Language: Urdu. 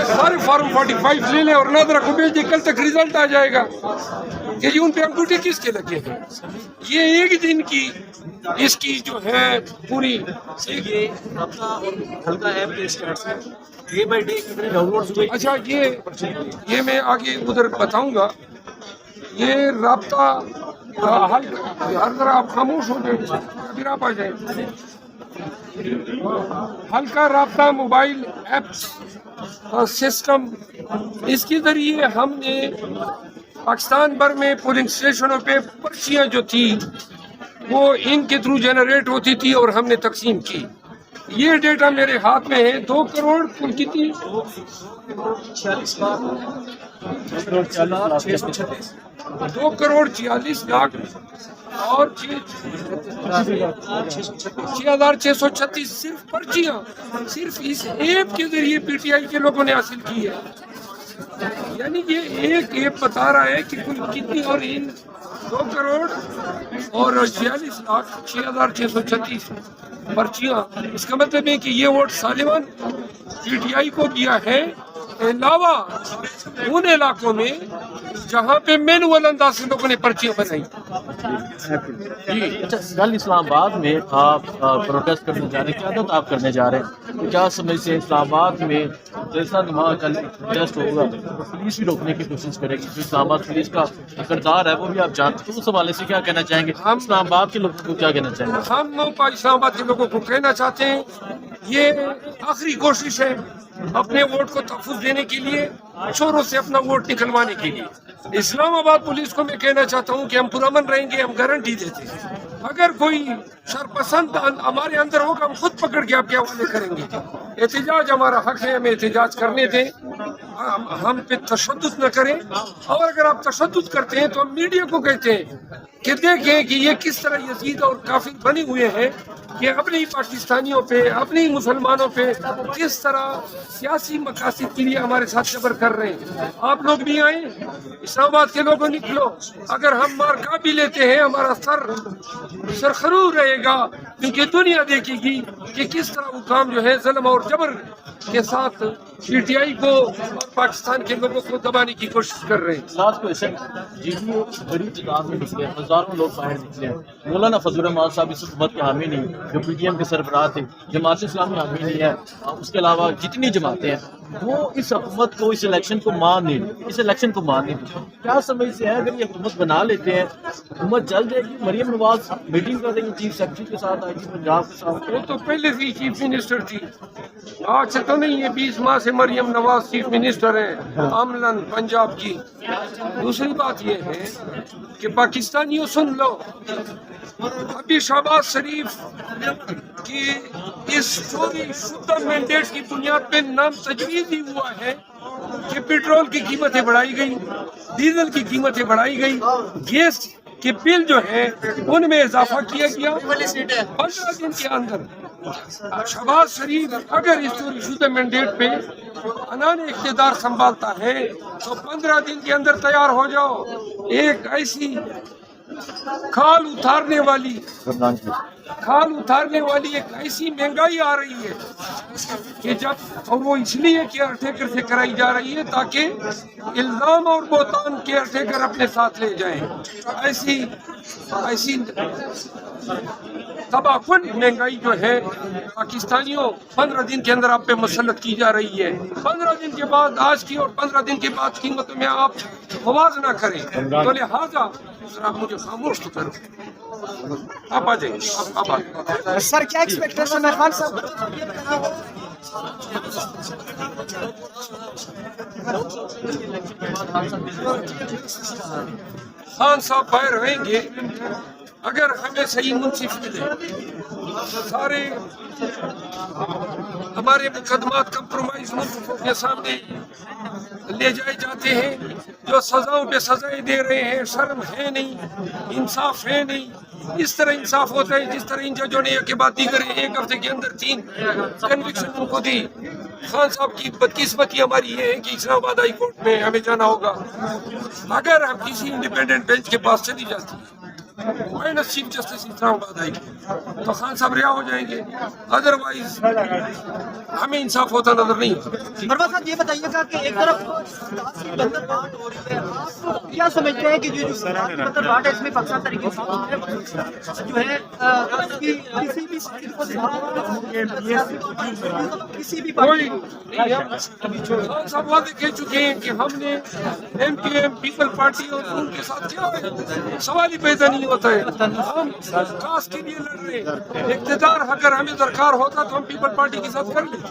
سارے فارم 45 لے لیں اور نادرا کو بھیج دیں، کل تک رزلٹ آ جائے گا کہ جی ان پہ انگوٹھے کس کے لگے ہیں. یہ ایک دن کی اس کی جو ہے پوری یہ رابطہ اور ہلکا ایپ کے اسٹارٹ سے ڈے بائی ڈے کتنے ڈاؤن لوڈ ہوئے. اچھا یہ میں آگے ادھر بتاؤں گا. یہ رابطہ ہر طرح آپ خاموش ہو جائیں پھر آپ آ جائیں. ہلکا رابطہ موبائل ایپس سسٹم، اس کے ذریعے ہم نے پاکستان بھر میں پولنگ اسٹیشنوں پہ پرچیاں جو تھی وہ ان کے تھرو جنریٹ ہوتی تھی اور ہم نے تقسیم کی. یہ ڈیٹا میرے ہاتھ میں ہے. 2 کروڑ کل کتنی 2 کروڑ 46 لاکھ اور 6,636 صرف پرچیاں صرف اس ایپ کے ذریعے پی ٹی آئی کے لوگوں نے حاصل کی ہے. یعنی یہ ایک ایپ بتا رہا ہے کہ کل کتنی، اور ان 2 کروڑ اور 46 لاکھ 6,636 پرچیاں. اس کا مطلب ہے کہ یہ ووٹ سالمن پی ٹی آئی کو دیا ہے، علاوہ ان علاقوں میں جہاں پہ مینول انداز سے لوگوں نے پرچیاں بنائی. اچھا، کل اسلام آباد میں آپ پروٹیسٹ کرنے جا رہے ہیں، کیا تو آپ کرنے جا رہے ہیں؟ کیا سمجھتے ہیں اسلام آباد میں جیسا وہاں کل پروٹیسٹ ہوگا پولیس بھی روکنے کی کوشش کرے گی، جو اسلام آباد پولیس کا کردار ہے وہ بھی آپ جانتے ہیں، اس حوالے سے کیا کہنا چاہیں گے؟ ہم اسلام آباد کے لوگوں کو کیا کہنا چاہیں گے؟ ہم اسلام آباد کے لوگوں کو کہنا چاہتے ہیں یہ آخری کوشش ہے اپنے ووٹ کو تحفظ دینے کے لیے، چوروں سے اپنا ووٹ نکلوانے کے لیے. اسلام آباد پولیس کو میں کہنا چاہتا ہوں کہ ہم پرامن رہیں گے، ہم گارنٹی دیتے ہیں. اگر کوئی شرپسند ہمارے اندر ہوگا ہم خود پکڑ کے آپ کے حوالے کریں گے. احتجاج ہمارا حق ہے، ہمیں احتجاج کرنے دیں، ہم پہ تشدد نہ کریں. اور اگر آپ تشدد کرتے ہیں تو ہم میڈیا کو کہتے ہیں کہ دیکھیں کہ یہ کس طرح یزید اور کافر بنے ہوئے ہیں کہ اپنے ہی پاکستانیوں پہ، اپنے ہی مسلمانوں پہ کس طرح سیاسی مقاصد کے لیے ہمارے ساتھ جبر کر رہے ہیں. آپ لوگ بھی آئیں، اسلام آباد کے لوگوں نکلو. اگر ہم مار کھا بھی لیتے ہیں ہمارا سرخرو رہے گا، کیونکہ دنیا دیکھے گی کہ کس طرح وہ کام جو ہے ظلم اور جبر کے ساتھ پی ٹی آئی کو اور پاکستان کے لوگوں کو دبانے کی کوشش کر رہے ہیں. لاسٹ کوشچن، جی بڑی تعداد میں نکلے ہیں، ہزاروں لوگ باہر نکلے ہیں. مولانا فضل الرحمان صاحب اس حکومت کے حامی نہیں، جو پی ٹی ایم کے سربراہ تھے، جماعت اسلامی حامی نہیں ہے. اس کے علاوہ جتنی جماعتیں ہیں وہ اس حکومت کو، اس الیکشن کو مان نہیں رہی، اس الیکشن کو مان نہیں رہی. کیا سمجھتے ہیں اگر یہ حکومت بنا لیتے ہیں حکومت چل جائے گی؟ مریم نواز میٹنگ کر رہی ہے چیف سیکرٹری کے ساتھ، آئی جی پنجاب کے ساتھ. وہ تو پہلے سے چیف منسٹر تھی، آج سے تو نہیں ہے. 20 ماہ سے مریم نواز چیف منسٹر ہے عملاً پنجاب کی. دوسری بات یہ ہے کہ پاکستانیوں سن لو، ابھی شہباز شریف کی اس چوری شدہ مینڈیٹ کی بنیاد پہ نام تجویز ہی ہوا ہے کہ پیٹرول کی قیمتیں بڑھائی گئی، ڈیزل کی قیمتیں بڑھائی گئی، گیس کے بل جو ہے ان میں اضافہ کیا گیا. 15 دن کے اندر شہباز شریف اگر اس چوری شدہ مینڈیٹ پہ انان اقتدار سنبھالتا ہے تو 15 دن کے اندر تیار ہو جاؤ. ایک ایسی کھال اتارنے والی ایک ایسی مہنگائی آ رہی ہے کہ جب، اور وہ اس لیے کیئر ٹیکر سے کرائی جا رہی ہے تاکہ الزام اور بہتان کیئر ٹیکر اپنے ساتھ لے جائیں. ایسی تباہ کن مہنگائی جو ہے پاکستانیوں 15 دن کے اندر آپ پہ مسلط کی جا رہی ہے. 15 دن کے بعد آج کی اور 15 دن کے بعد قیمتوں میں آپ موازنہ کریں. تو لہٰذا ذرا مجھے خاموش تو کرو. آپ آ جائیں. سر کیا ایکسپیکٹیشن ہے خان صاحب؟ خان صاحب باہر رہیں گے اگر ہمیں صحیح منصف ملے. سارے ہمارے مقدمات کمپرومائز منصفوں کے سامنے لے جائے جاتے ہیں. جو سزاؤں پہ سزائیں دے رہے ہیں، شرم ہے نہیں، انصاف ہے نہیں. اس طرح انصاف ہوتا ہے جس طرح ان ججوں نے ایک کے بعد دیگر 1 ہفتے کے اندر 3 کنوکشن ان کو دی. خان صاحب کی بدقسمتی ہماری یہ ہے کہ اسلام آباد ہائی کورٹ میں ہمیں جانا ہوگا. اگر ہم کسی انڈیپینڈنٹ بینچ کے پاس چلی جاتی ہے مائنس چیف جسٹس اسلام آباد آئے گی تو خان صاحب رہا ہو جائیں گے، ادروائز ہمیں انصاف ہوتا نظر نہیں ہوتا۔ مروا صاحب یہ بتائیے گا کہ ایک طرف بندر بات ہو رہی ہے، آپ کیا سمجھتے ہیں کہ جو بندر بات ہے اس میں پاکستان طریقے سے جو ہے کسی بھی کسی بھی کوئی خان صاحب واضح کہہ چکے ہیں کہ ہم نے M P M People Party اور ان کے ساتھ کیا ہے، سوال ہی پیدا نہیں ہوتا ہے۔ ہم کاسٹ کے لیے لڑ رہے ہیں، اقتدار اگر ہمیں درکار ہوتا تو ہم پیپل پارٹی کے ساتھ کر لیں۔